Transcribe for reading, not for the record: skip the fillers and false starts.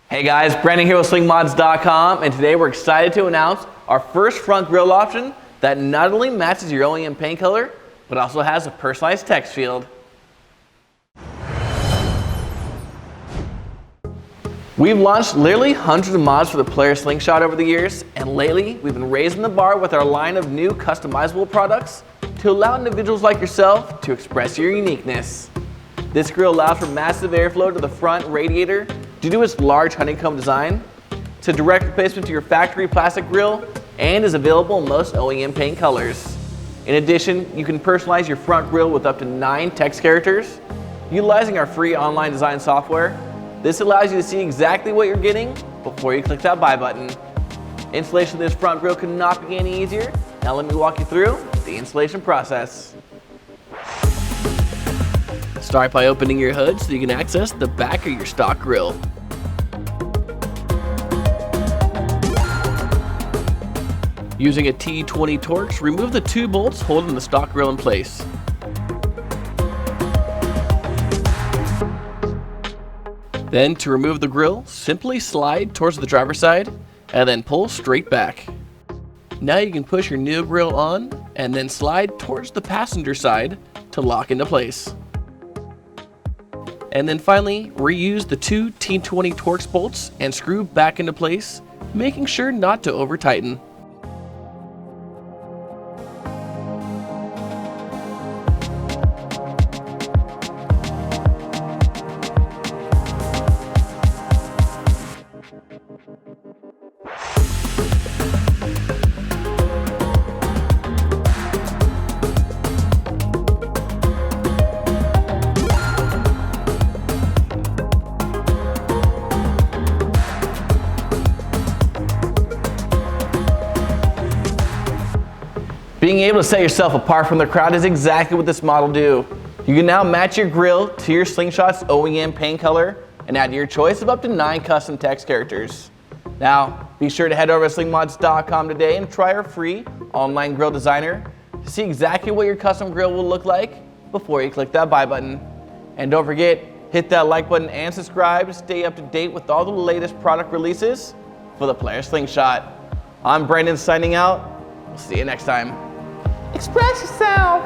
Hey guys, Brandon here with Slingmods.com, and today we're excited to announce our first front grille option that not only matches your OEM paint color, but also has a personalized text field. We've launched literally hundreds of mods for the Polaris Slingshot over the years, and lately we've been raising the bar with our line of new customizable products to allow individuals like yourself to express your uniqueness. This grille allows for massive airflow to the front radiator due to its large honeycomb design. It's a direct replacement to your factory plastic grille and is available in most OEM paint colors. In addition, you can personalize your front grille with up to 9 text characters. Utilizing our free online design software, this allows you to see exactly what you're getting before you click that buy button. Installation of this front grille could not be any easier. Now let me walk you through the installation process. Start by opening your hood so you can access the back of your stock grille. Using a T20 Torx, remove the 2 bolts holding the stock grille in place. Then, to remove the grille, simply slide towards the driver's side and then pull straight back. Now you can push your new grille on and then slide towards the passenger side to lock into place. And then finally, reuse the 2 T20 Torx bolts and screw back into place, making sure not to over tighten. Being able to set yourself apart from the crowd is exactly what this model do. You can now match your grille to your Slingshot's OEM paint color and add your choice of up to 9 custom text characters. Now, be sure to head over to Slingmods.com today and try our free online grille designer to see exactly what your custom grille will look like before you click that buy button. And don't forget, hit that like button and subscribe to stay up to date with all the latest product releases for the Polaris Slingshot. I'm Brandon signing out. We'll see you next time. Express yourself.